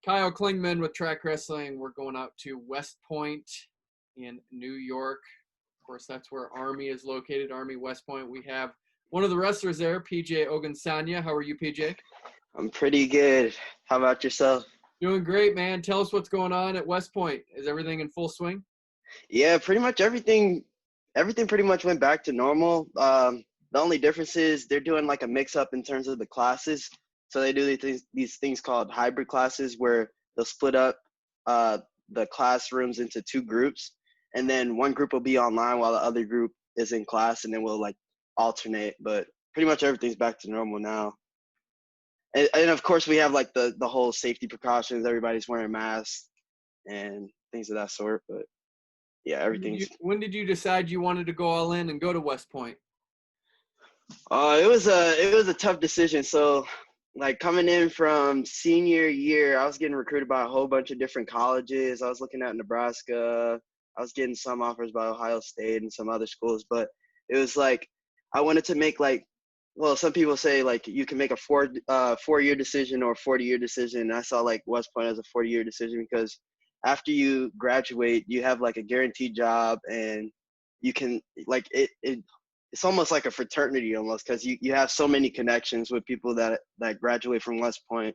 Kyle Klingman with Track Wrestling. We're going out to West Point in New York. Of course, that's where Army is located, Army West Point. We have one of the wrestlers there, PJ Ogunsanya. How are you, PJ? I'm pretty good. How about yourself? Doing great, man. Tell us what's going on at West Point. Is everything in full swing? Yeah, pretty much everything pretty much went back to normal. The only difference is they're doing like a mix-up in terms of the classes. So they do these things called hybrid classes where they'll split up the classrooms into two groups. And then one group will be online while the other group is in class, and then we'll like alternate. But pretty much everything's back to normal now. And of course, we have like the whole safety precautions. Everybody's wearing masks and things of that sort. But yeah, everything's. When did you decide you wanted to go all in and go to West Point? It was a tough decision. So, like coming in from senior year, I was getting recruited by a whole bunch of different colleges. I was looking at Nebraska. I was getting some offers by Ohio State and some other schools. But it was like I wanted to make like. Well, some people say like you can make a 4-year decision or a 40-year decision. And I saw like West Point as a 40-year decision because after you graduate, you have like a guaranteed job, and you can like it's almost like a fraternity almost because you have so many connections with people that graduate from West Point,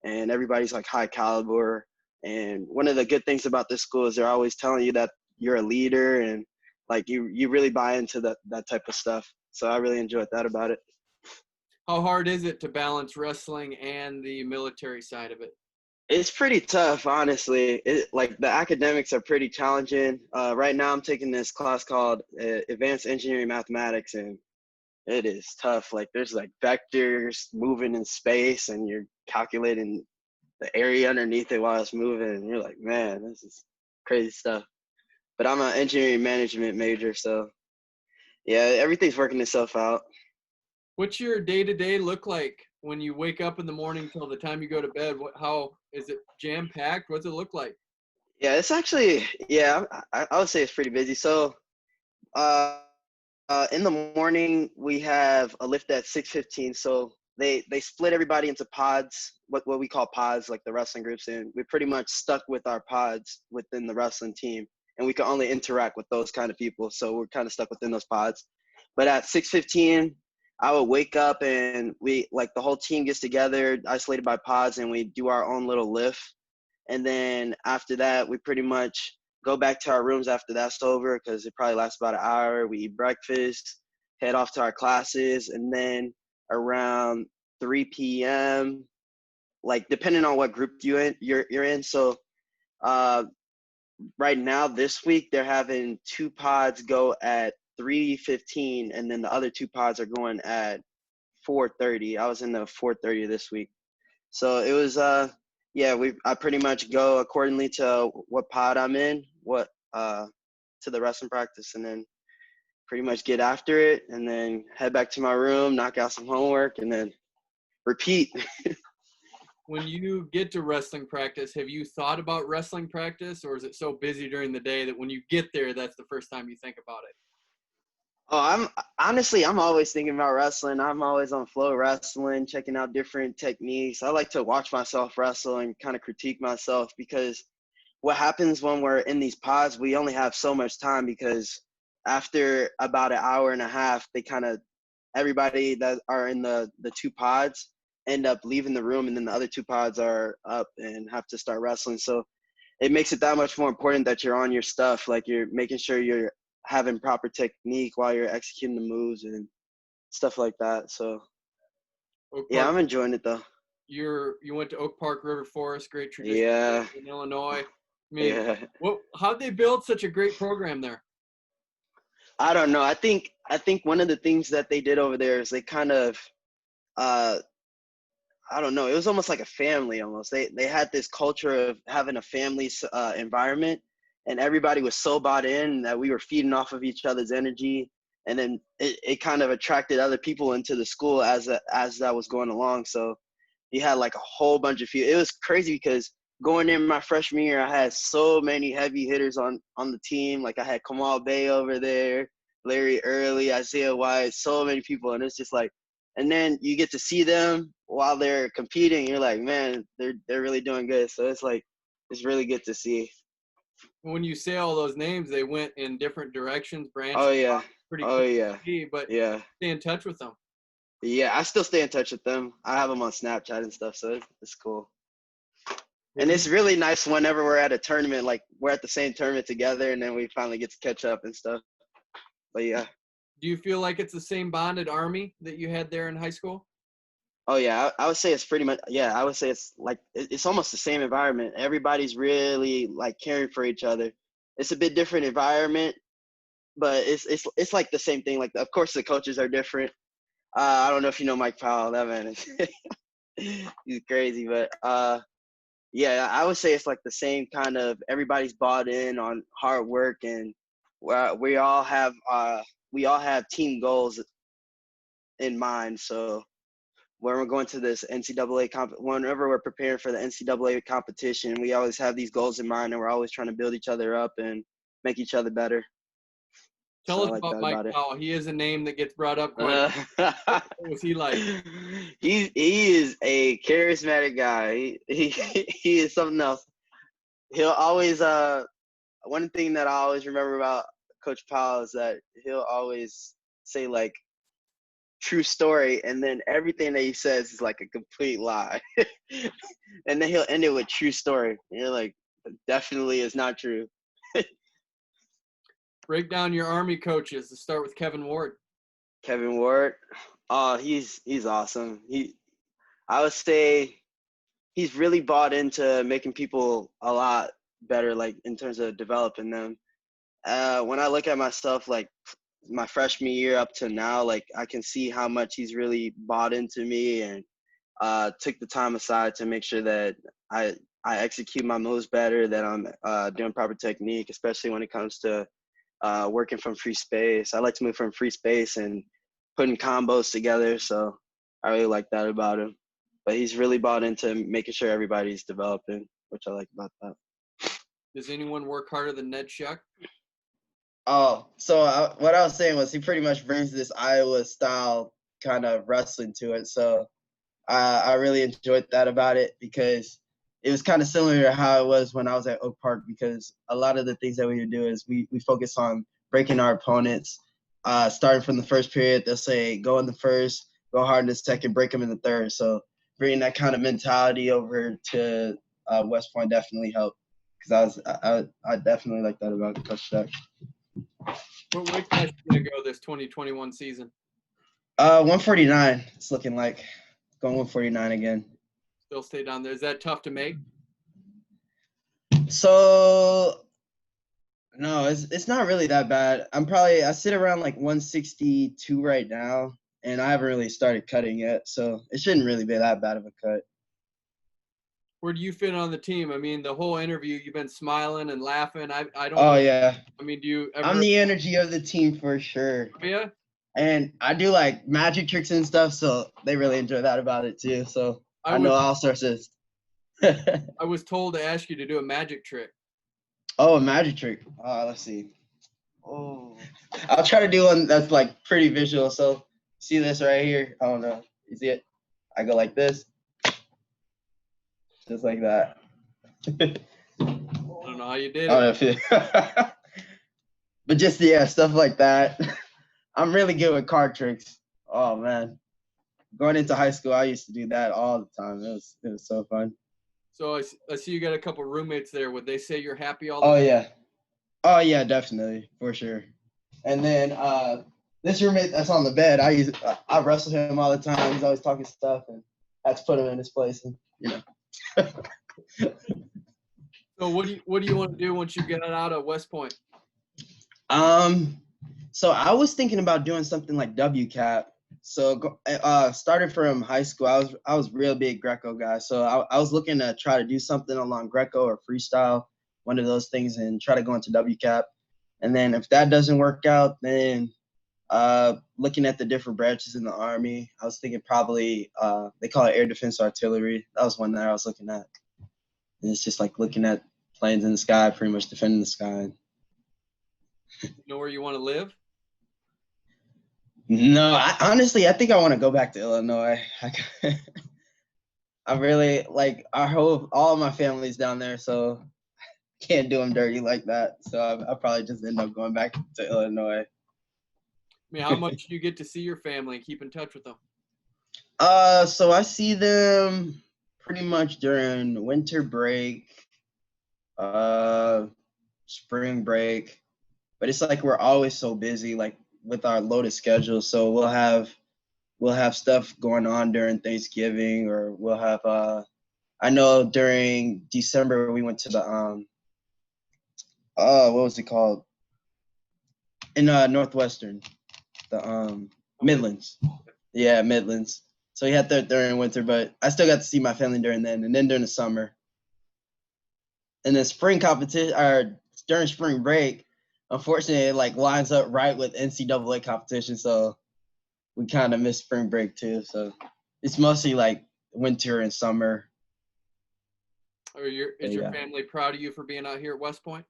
and everybody's like high caliber. And one of the good things about this school is they're always telling you that you're a leader, and like you really buy into that type of stuff. So I really enjoyed that about it. How hard is it to balance wrestling and the military side of it? It's pretty tough, honestly. Like the academics are pretty challenging. Right now I'm taking this class called Advanced Engineering Mathematics, and it is tough. Like there's like vectors moving in space, and you're calculating the area underneath it while it's moving, and you're like, man, this is crazy stuff. But I'm an engineering management major, so yeah, everything's working itself out. What's your day-to-day look like when you wake up in the morning till the time you go to bed? How is it jam-packed? What's it look like? Yeah, it's actually, yeah, I would say it's pretty busy. So in the morning, we have a lift at 6:15. So they split everybody into pods, what we call pods, like the wrestling groups. And we're pretty much stuck with our pods within the wrestling team. And we can only interact with those kind of people. So we're kind of stuck within those pods. But at 6:15, I would wake up and we like the whole team gets together, isolated by pods, and we do our own little lift. And then after that, we pretty much go back to our rooms after that's over because it probably lasts about an hour. We eat breakfast, head off to our classes, and then around 3 p.m., like depending on what group you're in. So right now this week they're having 2 pods go at 3:15, and then the other 2 pods are going at 4:30. I was in the 4:30 this week, so it was yeah. I pretty much go accordingly to what pod I'm in, to the wrestling practice, and then pretty much get after it, and then head back to my room, knock out some homework, and then repeat. When you get to wrestling practice, have you thought about wrestling practice, or is it so busy during the day that when you get there, that's the first time you think about it? Oh, I'm always thinking about wrestling. I'm always on Flow Wrestling, checking out different techniques. I like to watch myself wrestle and kind of critique myself because what happens when we're in these pods, we only have so much time because after about an hour and a half, everybody that are in the 2 pods end up leaving the room, and then the other 2 pods are up and have to start wrestling. So it makes it that much more important that you're on your stuff. Like you're making sure you're having proper technique while you're executing the moves and stuff like that. So yeah, I'm enjoying it though. You went to Oak Park River Forest, great tradition. Yeah. In Illinois. I mean, how'd they build such a great program there? I don't know. I think one of the things that they did over there is they kind of I don't know. It was almost like a family almost. They had this culture of having a family environment, and everybody was so bought in that we were feeding off of each other's energy. And then it kind of attracted other people into the school as that was going along. So you had like a whole bunch of people. It was crazy because going in my freshman year, I had so many heavy hitters on the team. Like I had Kamal Bay over there, Larry Early, Isaiah White, so many people. And it's just like and then you get to see them while they're competing. You're like, man, they're really doing good. So it's like, it's really good to see. When you say all those names, they went in different directions, branches. Oh yeah. Pretty Oh cool yeah. to see, but Yeah. stay in touch with them. Yeah, I still stay in touch with them. I have them on Snapchat and stuff, so it's cool. And it's really nice whenever we're at a tournament, like we're at the same tournament together, and then we finally get to catch up and stuff. But yeah. Do you feel like it's the same bond at Army that you had there in high school? Oh yeah, I would say it's pretty much, yeah, I would say it's like, it's almost the same environment. Everybody's really like caring for each other. It's a bit different environment, but it's like the same thing. Like, of course the coaches are different. I don't know if you know Mike Powell. That man is he's crazy, but yeah, I would say it's like the same kind of, everybody's bought in on hard work, and we all have team goals in mind. So when we're going to this whenever we're preparing for the NCAA competition, we always have these goals in mind, and we're always trying to build each other up and make each other better. Tell So us I like about that Mike about it. Powell. He is a name that gets brought up quite. What was he like? He is a charismatic guy. He is something else. He'll always one thing that I always remember about Coach Powell is that he'll always say like true story, and then everything that he says is like a complete lie. And then he'll end it with true story. And you're like, definitely is not true. Break down your Army coaches. Let's start with Kevin Ward. Kevin Ward, oh, he's awesome. I would say he's really bought into making people a lot better, like in terms of developing them. When I look at myself, like my freshman year up to now, like I can see how much he's really bought into me, and took the time aside to make sure that I execute my moves better, that I'm doing proper technique, especially when it comes to working from free space. I like to move from free space and putting combos together. So I really like that about him. But he's really bought into making sure everybody's developing, which I like about that. Does anyone work harder than Ned Shuck? Oh, so what I was saying was he pretty much brings this Iowa style kind of wrestling to it. So I really enjoyed that about it, because it was kind of similar to how it was when I was at Oak Park, because a lot of the things that we would do is we focus on breaking our opponents. Starting from the first period, they'll say go in the first, go hard in the second, break them in the third. So bringing that kind of mentality over to West Point definitely helped, because I definitely like that about Coach Shuck. What weight class you gonna go this 2021 season? 149. It's looking like going 149 again. Still stay down there. Is that tough to make? So no, it's not really that bad. I sit around like 162 right now, and I haven't really started cutting yet, so it shouldn't really be that bad of a cut. Where do you fit on the team? I mean, the whole interview you've been smiling and laughing. I don't. Oh yeah, I mean, do you ever? I'm the energy of the team for sure. Yeah. And I do like magic tricks and stuff, so they really enjoy that about it too. So I know all sorts of. I was told to ask you to do a magic trick. Oh, a magic trick. Let's see. Oh, I'll try to do one that's like pretty visual. So see this right here? I don't know. You see it? I go like this, just like that. I don't know how you did I don't know if but just stuff like that. I'm really good with card tricks. Oh man, going into high school, I used to do that all the time. It was so fun. So I see you got a couple roommates there. Would they say you're happy all the time? Oh yeah, definitely, for sure. And then this roommate that's on the bed, I wrestle him all the time. He's always talking stuff, and I had to put him in his place, and you know. So what do you want to do once you get out of West Point? So I was thinking about doing something like WCAP. So started from high school, I was real big Greco guy. So I was looking to try to do something along Greco or freestyle, one of those things, and try to go into WCAP. And then if that doesn't work out, then looking at the different branches in the Army, I was thinking probably they call it air defense artillery. That was one that I was looking at. And it's just like looking at planes in the sky, pretty much defending the sky. You know where you want to live? No, honestly, I think I want to go back to Illinois. I really like all of my family's down there, so can't do them dirty like that. So I'll probably just end up going back to Illinois. I mean, how much do you get to see your family and keep in touch with them? So I see them pretty much during winter break, spring break, but it's like we're always so busy, like with our loaded schedule. So we'll have stuff going on during Thanksgiving, or we'll have I know during December we went to the what was it called? In Northwestern, the Midlands. Yeah, Midlands. So we had that during winter, but I still got to see my family during then, and then during the summer. And then spring competition, or during spring break, unfortunately, it like lines up right with NCAA competition, so we kind of miss spring break too. So it's mostly like winter and summer. Is your family proud of you for being out here at West Point?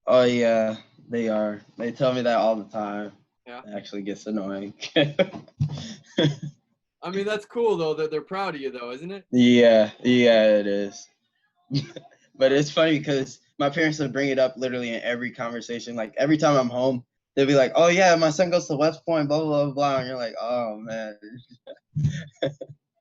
Oh yeah, they are. They tell me that all the time. Yeah. It actually gets annoying. I mean, that's cool though that they're proud of you though, isn't it? Yeah, it is. But it's funny because my parents would bring it up literally in every conversation. Like every time I'm home, they'll be like, "Oh yeah, my son goes to West Point, blah blah blah blah," and you're like, "Oh man."